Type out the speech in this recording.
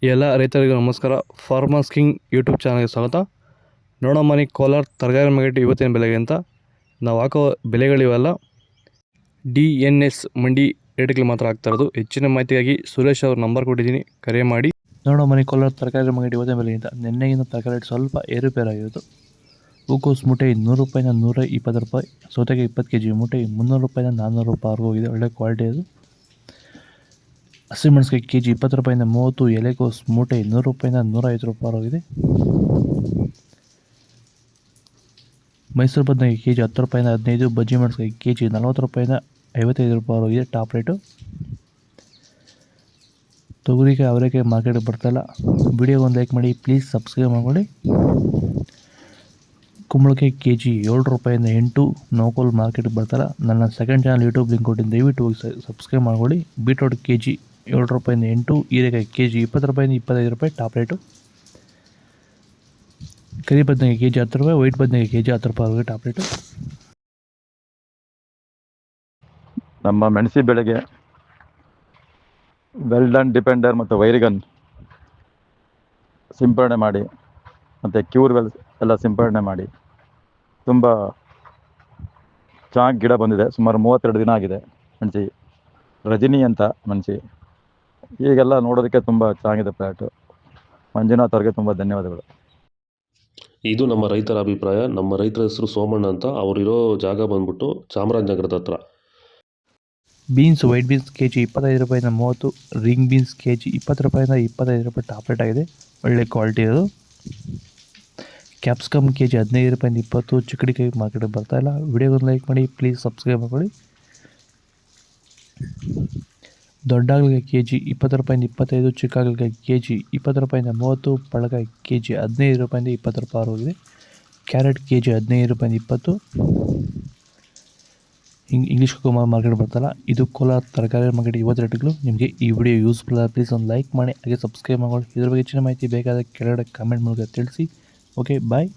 ಎಲ್ಲ ರೈತರಿಗೂ ನಮಸ್ಕಾರ. ಫಾರ್ಮರ್ಸ್ ಕಿಂಗ್ ಯೂಟ್ಯೂಬ್ ಚಾನಲ್ಗೆ ಸ್ವಾಗತ. ನೋಡೋ ಮನೆ ಕೋಲಾರ ತರಕಾರಿ ಮಾರ್ಕೆಟ್ ಇವತ್ತಿನ ಬೆಲೆಗೆ ಅಂತ ನಾವು ಹಾಕೋ ಬೆಲೆಗಳಿವೆಲ್ಲ DNS ಮಂಡಿ ರೇಟ್ಗಳು ಮಾತ್ರ ಆಗ್ತಾ ಇರೋದು. ಹೆಚ್ಚಿನ ಮಾಹಿತಿಗಾಗಿ ಸುರೇಶ್ ಅವ್ರ ನಂಬರ್ ಕೊಟ್ಟಿದ್ದೀನಿ, ಕರೆ ಮಾಡಿ. ನೋಡೋ ಮನೆ ಕೋಲಾರ ತರಕಾರಿ ಮಾರ್ಕೆಟ್ ಇವತ್ತಿನ ಬೆಲೆಗಿಂತ ನಿನ್ನೆಗಿಂತ ತರಕಾರಿ ರೇಟ್ ಸ್ವಲ್ಪ ಏರುಪೇರಾಗಿರೋದು. ಹೂಕೋಸು ಮೂಟೆ 100 ರೂಪಾಯಿಂದ 120 ರೂಪಾಯಿ, ಸೌತೆಕಾಯಿ 20 kg ಮೂಟೆ 300 ರೂಪಾಯಿಂದ 400 ರೂಪಾಯಿವರೆಗೂ ಹೋಗಿದೆ. ಒಳ್ಳೆ ಕ್ವಾಲಿಟಿ ಅದು. ಹಸಿಮೆಣಸಿಕಾಯಿ kg 20 ರೂಪಾಯಿಂದ 30, ಎಲೆಕೋಸು ಮೂಟೆ 100 ರೂಪಾಯಿಂದ 150 ರೂಪಾಯಿವರೆಗಿದೆ. ಮೈಸೂರು ಬದನೆಕಾಯಿ kg 10 ರೂಪಾಯಿಂದ 15, ಬಜ್ಜಿ ಮೆಣಸಿಕಾಯಿ kg 40 ರೂಪಾಯಿಂದ 55 ರೂಪಾಯಿವರೆಗಿದೆ ಟಾಪ್ ರೇಟು. ತೊಗರಿಕಾಯಿ ಅವರೆಕಾಯಿ ಮಾರ್ಕೆಟ್ಗೆ ಬರ್ತಾಯಿಲ್ಲ. ವಿಡಿಯೋಗೆ ಒಂದು ಲೈಕ್ ಮಾಡಿ, ಪ್ಲೀಸ್ ಸಬ್ಸ್ಕ್ರೈಬ್ ಮಾಡ್ಕೊಳ್ಳಿ. ಕುಂಬಳಕಾಯಿ kg 7 ರೂಪಾಯಿಂದ 8, ನೋಕೋಲ್ ಮಾರ್ಕೆಟ್ಗೆ ಬರ್ತಾಯಿಲ್ಲ. ನನ್ನ ಸೆಕೆಂಡ್ ಚಾನಲ್ ಯೂಟ್ಯೂಬ್ ಲಿಂಕ್ ಕೊಟ್ಟಿದ್ದು, ದಯವಿಟ್ಟು ಹೋಗಿ ಸಬ್ಸ್ಕ್ರೈಬ್ ಮಾಡ್ಕೊಳ್ಳಿ. ಬೀಟ್ರೋಟ್ kg 7 ರೂಪಾಯಿಂದ 8, ಹೀರೆಕಾಯಿ kg 20 ರೂಪಾಯಿಂದ 25 ರೂಪಾಯಿ ಟಾಪ್ ರೇಟು. ಕರಿ ಬದನೆಕಾಯಿ kg 10 ರೂಪಾಯಿ, ವೈಟ್ ಬದನೆಕಾಯಿ kg 10 ರೂಪಾಯಿವರೆಗೆ ಟಾಪ್ ರೇಟು. ನಮ್ಮ ಮೆಣಸಿ ಬೆಳೆಗೆ ವೆಲ್ಡನ್ ಡಿಪೆಂಡರ್ ಮತ್ತು ವೈರಿಗನ್ ಸಿಂಪರಣೆ ಮಾಡಿ, ಮತ್ತು ಕ್ಯೂರ್ವೆಲ್ ಎಲ್ಲ ಸಿಂಪರಣೆ ಮಾಡಿ ತುಂಬ ಚೆನ್ನಾಗಿ ಗಿಡ ಬಂದಿದೆ. ಸುಮಾರು 32 ದಿನ ಆಗಿದೆ ಮೆಣಸಿ. ರಜನಿ ಅಂತ ಮೆಣಸಿ. ಈಗೆಲ್ಲ ನೋಡೋದಕ್ಕೆ ತುಂಬ ಚೆನ್ನಾಗಿದೆ ಪ್ಲಾಟು. ಮಂಜುನಾಥ್ ಅವ್ರಿಗೆ ತುಂಬ ಧನ್ಯವಾದಗಳು. ಇದು ನಮ್ಮ ರೈತರ ಅಭಿಪ್ರಾಯ. ನಮ್ಮ ರೈತರ ಹೆಸರು ಸೋಮಣ್ಣ ಅಂತ. ಅವರಿರೋ ಜಾಗ ಬಂದ್ಬಿಟ್ಟು ಚಾಮರಾಜನಗರದ ಹತ್ರ. ಬೀನ್ಸ್ ವೈಟ್ ಬೀನ್ಸ್ kg 25 ರೂಪಾಯಿಂದ 30, ರಿಂಗ್ ಬೀನ್ಸ್ kg 20 ರೂಪಾಯಿಂದ 25 ರೂಪಾಯಿ ಟಾಪ್ ರೇಟ್ ಆಗಿದೆ. ಒಳ್ಳೆ ಕ್ವಾಲಿಟಿ ಅದು. ಕ್ಯಾಪ್ಸಿಕಮ್ kg 15 ರೂಪಾಯಿಂದ 20, ಚಿಕ್ಕಡಿಕಾಯಿ ಮಾರ್ಕೆಟಿಗೆ ಬರ್ತಾಯಿಲ್ಲ. ವಿಡಿಯೋಗೊಂದು ಲೈಕ್ ಮಾಡಿ, ಪ್ಲೀಸ್ ಸಬ್ಸ್ಕ್ರೈಬ್ ಮಾಡ್ಕೊಳ್ಳಿ. ದೊಡ್ಡ ಹಾಗಲಕಾಯಿ kg 20 ರೂಪಾಯಿಂದ 25, ಚಿಕ್ಕ ಹಾಗಲಕಾಯಿ kg 20 ರೂಪಾಯಿಂದ 30, ಪಳಕಾಯಿ kg 15 ರೂಪಾಯಿಂದ 20 ರೂಪಾಯಿವರೆಗಿದೆ. ಕ್ಯಾರೆಟ್ kg 15 ರೂಪಾಯಿಂದ 20. ಇಂಗ್ಲೀಷ್ ಕುಮಾರ್ ಮಾರ್ಕೆಟ್ ಬರ್ತಾಯಿಲ್ಲ. ಇದು ಕೋಲಾರ ತರಕಾರಿ ಮಾರ್ಕೆಟ್ ಇವತ್ತು ರೇಟ್ಗಳು. ನಿಮಗೆ ಈ ವಿಡಿಯೋ ಯೂಸ್ಫುಲ್ ಆದ ಪ್ಲೀಸ್ ಒಂದು ಲೈಕ್ ಮಾಡಿ, ಹಾಗೆ ಸಬ್ಸ್ಕ್ರೈಬ್ ಮಾಡ್ಕೊಳ್ಳಿ. ಇದ್ರ ಬಗ್ಗೆ ಹೆಚ್ಚಿನ ಮಾಹಿತಿ ಬೇಕಾದ ಕೆಳಗಡೆ ಕಾಮೆಂಟ್ ಮೂಲಕ ತಿಳಿಸಿ. ಓಕೆ, ಬಾಯ್.